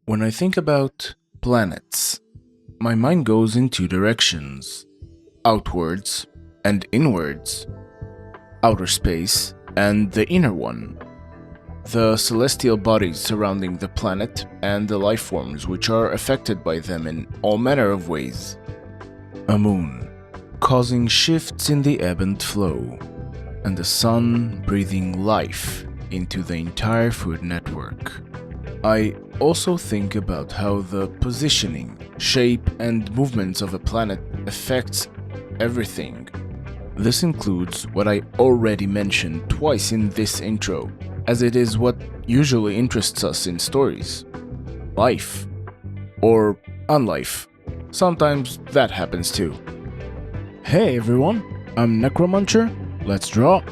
When I think about planets, my mind goes in two directions: outwards and inwards, outer space and the inner one, the celestial bodies surrounding the planet and the life forms which are affected by them in all manner of ways. A moon, causing shifts in the ebb and flow, and the sun breathing life into the entire food network. I also think about how the positioning, shape, and movements of a planet affects everything. This includes what I already mentioned twice in this intro, as it is what usually interests us in stories. Life. Or unlife. Sometimes that happens too. Hey everyone, I'm Necromuncher. Let's draw.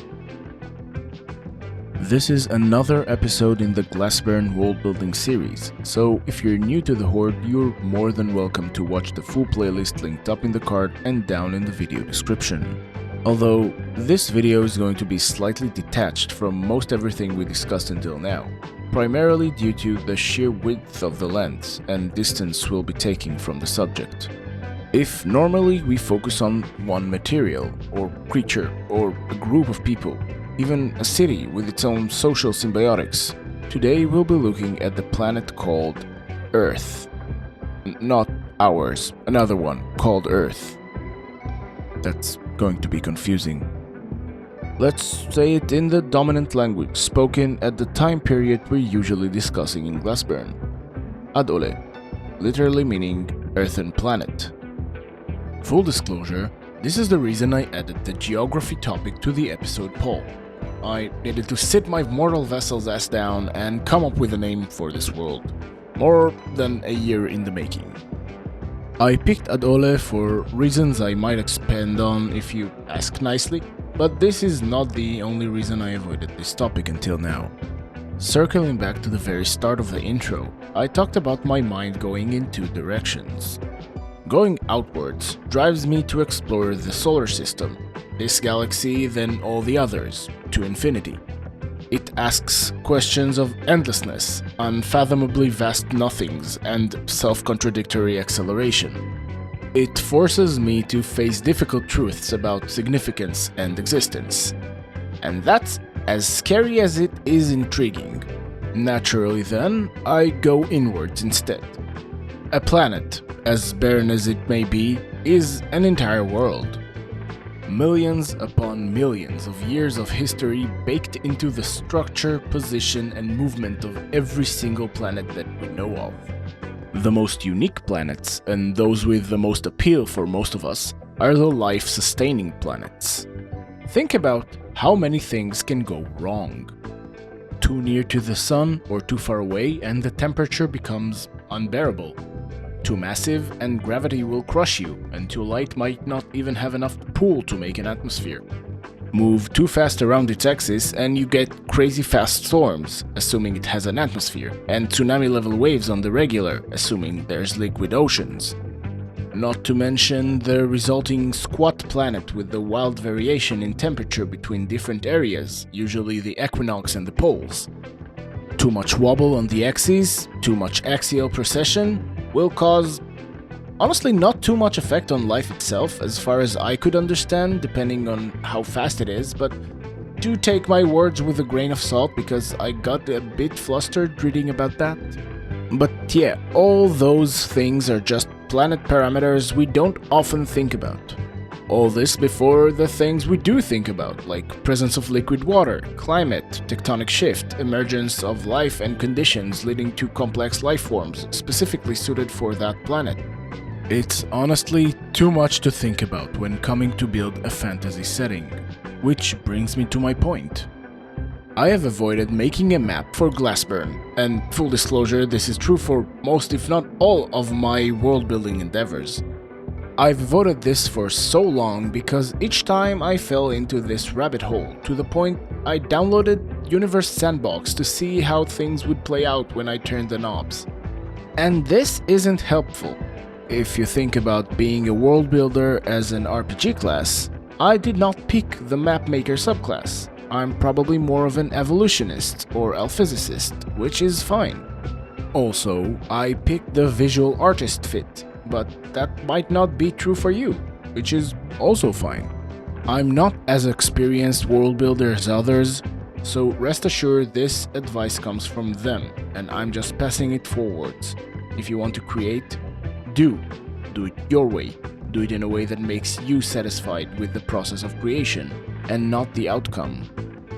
This is another episode in the Glassburn Worldbuilding series, so if you're new to the Horde, you're more than welcome to watch the full playlist linked up in the card and down in the video description. Although, this video is going to be slightly detached from most everything we discussed until now, primarily due to the sheer width of the lens and distance we'll be taking from the subject. If normally we focus on one material, or creature, or a group of people, even a city with its own social symbiotics, today we'll be looking at the planet called Earth. Not ours, another one called Earth. That's going to be confusing. Let's say it in the dominant language spoken at the time period we're usually discussing in Glassburn. Adole, literally meaning earthen planet. Full disclosure, this is the reason I added the geography topic to the episode poll. I needed to sit my mortal vessel's ass down and come up with a name for this world. More than a year in the making. I picked Adole for reasons I might expand on if you ask nicely, but this is not the only reason I avoided this topic until now. Circling back to the very start of the intro, I talked about my mind going in two directions. Going outwards drives me to explore the solar system, this galaxy, then all the others, to infinity. It asks questions of endlessness, unfathomably vast nothings, and self-contradictory acceleration. It forces me to face difficult truths about significance and existence. And that's as scary as it is intriguing. Naturally then, I go inwards instead. A planet, as barren as it may be, is an entire world. Millions upon millions of years of history baked into the structure, position, and movement of every single planet that we know of. The most unique planets, and those with the most appeal for most of us, are the life-sustaining planets. Think about how many things can go wrong. Too near to the sun or too far away and the temperature becomes unbearable. Too massive and gravity will crush you, and too light might not even have enough pull to make an atmosphere. Move too fast around its axis and you get crazy fast storms, assuming it has an atmosphere, and tsunami-level waves on the regular, assuming there's liquid oceans. Not to mention the resulting squat planet with the wild variation in temperature between different areas, usually the equinox and the poles. Too much wobble on the axis, too much axial precession, will cause, honestly, not too much effect on life itself as far as I could understand, depending on how fast it is, but do take my words with a grain of salt because I got a bit flustered reading about that. But yeah, all those things are just planet parameters we don't often think about. All this before the things we do think about, like presence of liquid water, climate, tectonic shift, emergence of life and conditions leading to complex life forms specifically suited for that planet. It's honestly too much to think about when coming to build a fantasy setting, which brings me to my point. I have avoided making a map for Glassburn, and full disclosure, this is true for most if not all of my world-building endeavors. I've avoided this for so long because each time I fell into this rabbit hole to the point I downloaded Universe Sandbox to see how things would play out when I turned the knobs. And this isn't helpful. If you think about being a world builder as an RPG class, I did not pick the mapmaker subclass. I'm probably more of an evolutionist or alphysicist, which is fine. Also, I picked the visual artist fit, but that might not be true for you, which is also fine. I'm not as experienced world builder as others, so rest assured this advice comes from them, and I'm just passing it forwards. If you want to create, do it your way. Do it in a way that makes you satisfied with the process of creation, and not the outcome.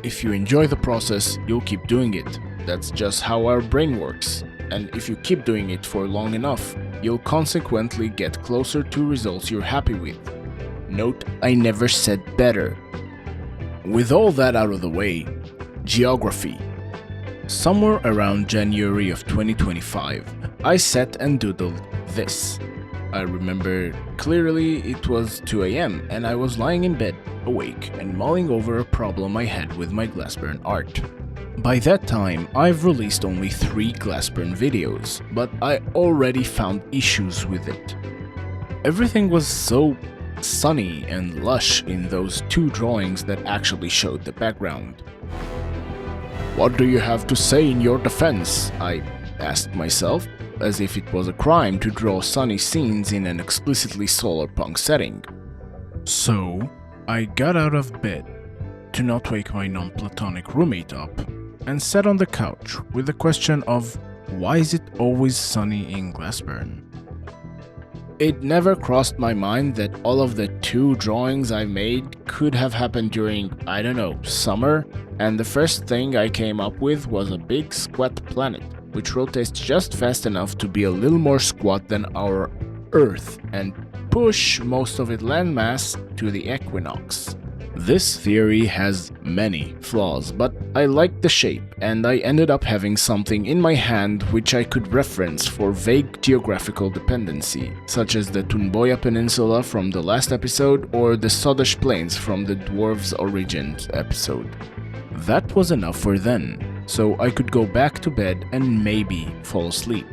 If you enjoy the process, you'll keep doing it. That's just how our brain works. And if you keep doing it for long enough, you'll consequently get closer to results you're happy with. Note, I never said better. With all that out of the way, geography. Somewhere around January of 2025, I sat and doodled this. I remember clearly it was 2 AM and I was lying in bed, awake and mulling over a problem I had with my Glassburn art. By that time, I've released only 3 Glassburn videos, but I already found issues with it. Everything was so sunny and lush in those 2 drawings that actually showed the background. What do you have to say in your defense? I asked myself, as if it was a crime to draw sunny scenes in an explicitly solarpunk setting. So, I got out of bed, to not wake my non-platonic roommate up, and sat on the couch with the question of why is it always sunny in Glassburn? It never crossed my mind that all of the 2 drawings I made could have happened during, I don't know, summer, and the first thing I came up with was a big squat planet, which rotates just fast enough to be a little more squat than our Earth and push most of its landmass to the equinox. This theory has many flaws, but I liked the shape, and I ended up having something in my hand which I could reference for vague geographical dependency, such as the Tunboya Peninsula from the last episode or the Sodash Plains from the Dwarves' Origins episode. That was enough for then, so I could go back to bed and maybe fall asleep.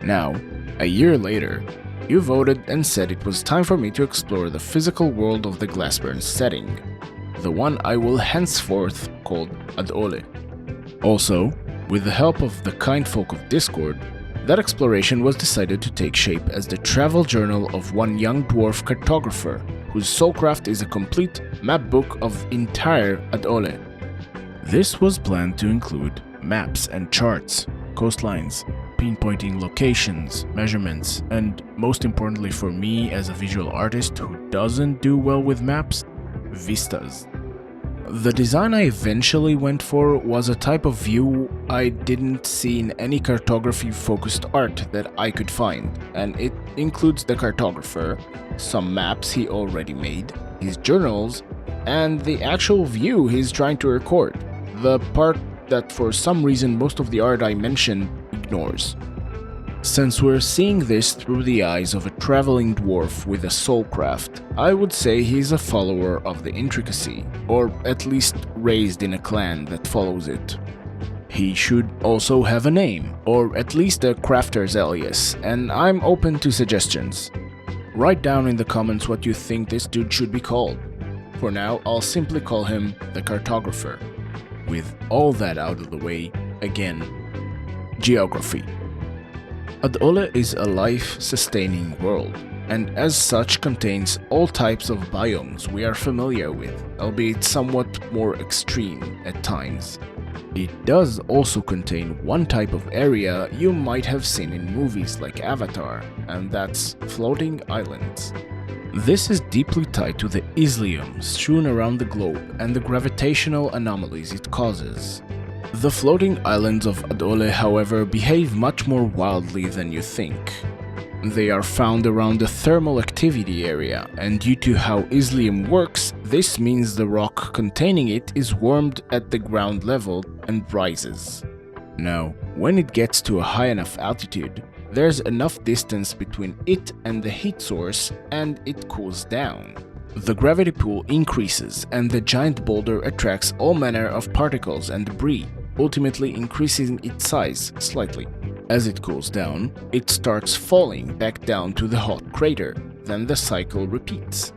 Now, a year later, you voted and said it was time for me to explore the physical world of the Glassburn setting, the one I will henceforth call Ad-Ole. Also, with the help of the kind folk of Discord, that exploration was decided to take shape as the travel journal of one young dwarf cartographer, whose soulcraft is a complete map book of entire Ad-Ole. This was planned to include maps and charts, coastlines, pinpointing locations, measurements, and most importantly for me as a visual artist who doesn't do well with maps, vistas. The design I eventually went for was a type of view I didn't see in any cartography-focused art that I could find, and it includes the cartographer, some maps he already made, his journals, and the actual view he's trying to record, the part that for some reason most of the art I mentioned ignores. Since we're seeing this through the eyes of a traveling dwarf with a soulcraft, I would say he's a follower of the intricacy, or at least raised in a clan that follows it. He should also have a name, or at least a crafter's alias, and I'm open to suggestions. Write down in the comments what you think this dude should be called. For now, I'll simply call him the Cartographer. With all that out of the way, again, geography. Ad-Ole is a life-sustaining world, and as such contains all types of biomes we are familiar with, albeit somewhat more extreme at times. It does also contain one type of area you might have seen in movies like Avatar, and that's floating islands. This is deeply tied to the Islium strewn around the globe and the gravitational anomalies it causes. The floating islands of Ad-Ole, however, behave much more wildly than you think. They are found around the thermal activity area, and due to how Islium works, this means the rock containing it is warmed at the ground level and rises. Now, when it gets to a high enough altitude, there's enough distance between it and the heat source, and it cools down. The gravity pull increases, and the giant boulder attracts all manner of particles and debris, ultimately increasing its size slightly. As it cools down, it starts falling back down to the hot crater, then the cycle repeats.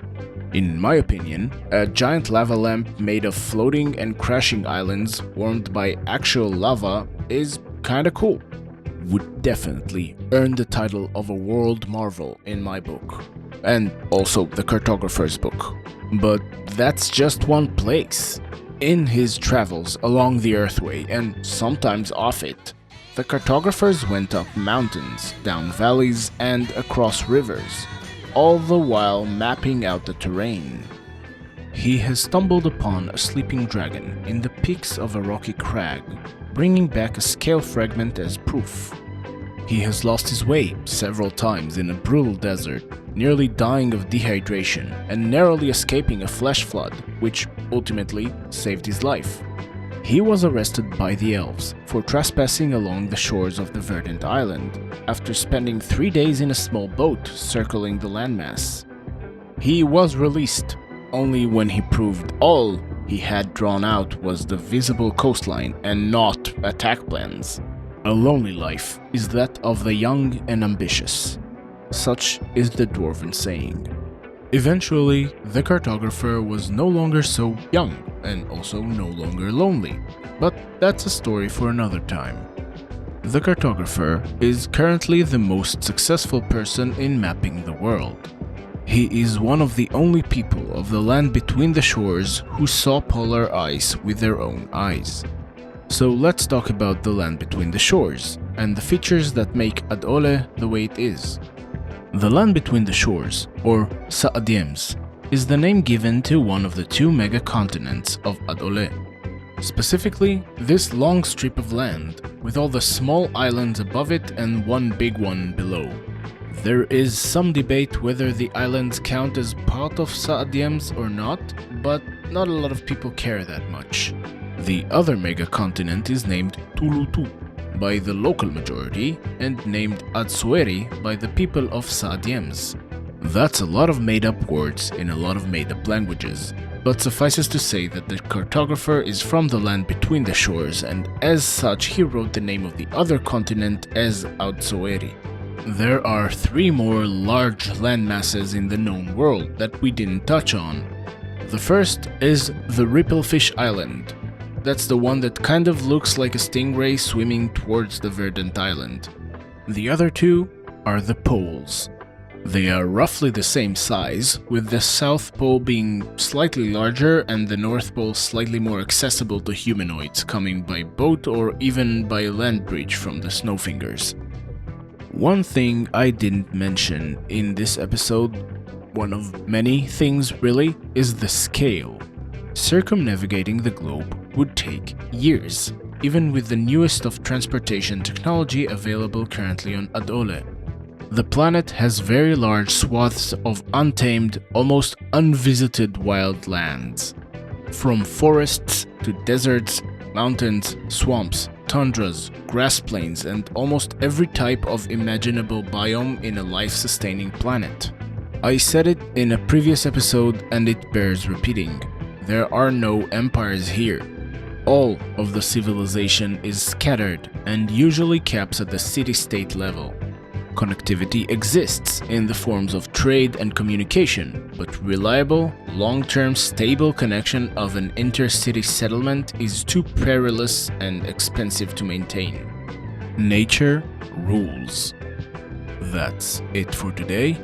In my opinion, a giant lava lamp made of floating and crashing islands warmed by actual lava is kinda cool. would definitely earn the title of a world marvel in my book, and also the Cartographer's book. But that's just one place. In his travels along the Earthway and sometimes off it, the cartographers went up mountains, down valleys, and across rivers, all the while mapping out the terrain. He has stumbled upon a sleeping dragon in the peaks of a rocky crag, bringing back a scale fragment as proof. He has lost his way several times in a brutal desert, nearly dying of dehydration and narrowly escaping a flash flood, which ultimately saved his life. He was arrested by the elves for trespassing along the shores of the verdant island, after spending 3 days in a small boat circling the landmass. He was released only when he proved all he had drawn out was the visible coastline and not attack plans. A lonely life is that of the young and ambitious. Such is the dwarven saying. Eventually, the cartographer was no longer so young and also no longer lonely, but that's a story for another time. The cartographer is currently the most successful person in mapping the world. He is one of the only people of the land between the shores who saw polar ice with their own eyes. So let's talk about the land between the shores and the features that make Ad-Ole the way it is. The land between the shores, or Saadiems, is the name given to one of the two mega-continents of Ad-Ole. Specifically, this long strip of land, with all the small islands above it and one big one below. There is some debate whether the islands count as part of Saadiems or not, but not a lot of people care that much. The other mega-continent is named Tulutu by the local majority and named Adsueri by the people of Saadiems. That's a lot of made-up words in a lot of made-up languages, but suffices to say that the cartographer is from the land between the shores, and as such he wrote the name of the other continent as Adsueri. There are 3 more large landmasses in the known world that we didn't touch on. The first is the Ripplefish Island. That's the one that kind of looks like a stingray swimming towards the verdant island. The other 2 are the poles. They are roughly the same size, with the South Pole being slightly larger and the North Pole slightly more accessible to humanoids coming by boat or even by land bridge from the Snowfingers. One thing I didn't mention in this episode, one of many things really, is the scale. Circumnavigating the globe would take years, even with the newest of transportation technology available currently on Ad-Ole. The planet has very large swaths of untamed, almost unvisited wild lands. From forests to deserts, mountains, swamps, tundras, grass plains, and almost every type of imaginable biome in a life-sustaining planet. I said it in a previous episode and it bears repeating. There are no empires here. All of the civilization is scattered and usually caps at the city-state level. Connectivity exists in the forms of trade and communication, but reliable, long-term stable connection of an intercity settlement is too perilous and expensive to maintain. Nature rules. That's it for today.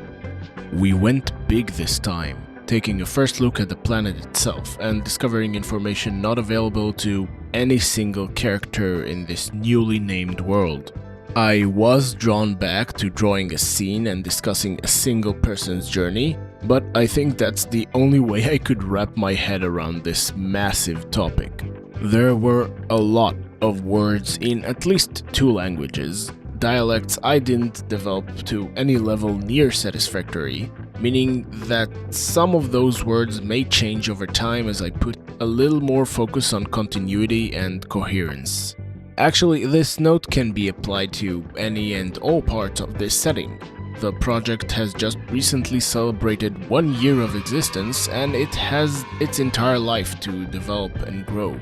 We went big this time, taking a first look at the planet itself and discovering information not available to any single character in this newly named world. I was drawn back to drawing a scene and discussing a single person's journey, but I think that's the only way I could wrap my head around this massive topic. There were a lot of words in at least 2 languages, dialects I didn't develop to any level near satisfactory, meaning that some of those words may change over time as I put a little more focus on continuity and coherence. Actually, this note can be applied to any and all parts of this setting. The project has just recently celebrated 1 year of existence and it has its entire life to develop and grow.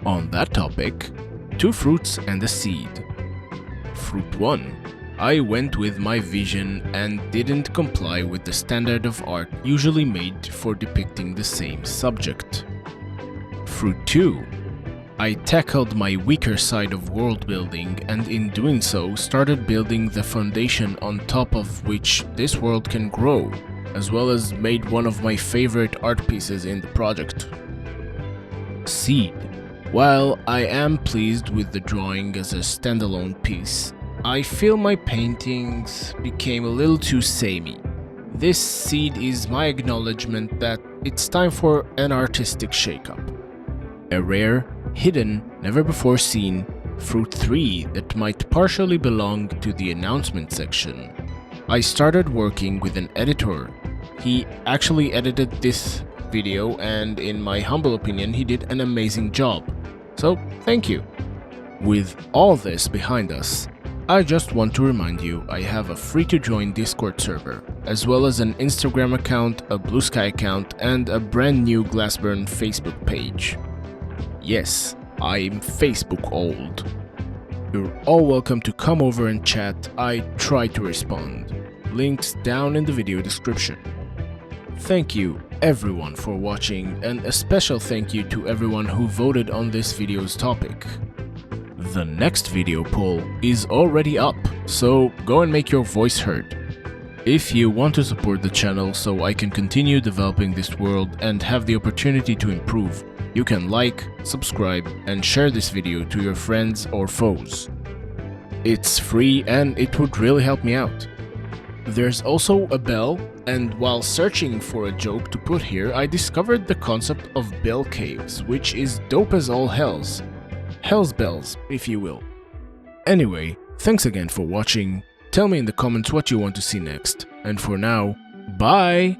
On that topic, 2 fruits and a seed. Fruit 1. I went with my vision and didn't comply with the standard of art usually made for depicting the same subject. Fruit 2. I tackled my weaker side of world building, and in doing so started building the foundation on top of which this world can grow, as well as made one of my favorite art pieces in the project. Seed. While I am pleased with the drawing as a standalone piece, I feel my paintings became a little too samey. This seed is my acknowledgement that it's time for an artistic shakeup. A rare, hidden, never before seen fruit 3 that might partially belong to the announcement section. I started working with an editor. He actually edited this video, and in my humble opinion, he did an amazing job. So, thank you. With all this behind us, I just want to remind you I have a free to join Discord server, as well as an Instagram account, a Blue Sky account, and a brand new Glassburn Facebook page. Yes, I'm Facebook old. You're all welcome to come over and chat. I try to respond. Links down in the video description. Thank you everyone for watching, and a special thank you to everyone who voted on this video's topic. The next video poll is already up, so go and make your voice heard. If you want to support the channel so I can continue developing this world and have the opportunity to improve, you can like, subscribe, and share this video to your friends or foes. It's free and it would really help me out. There's also a bell, and while searching for a joke to put here, I discovered the concept of bell caves, which is dope as all hells. Hell's bells, if you will. Anyway, thanks again for watching. Tell me in the comments what you want to see next. And for now, bye!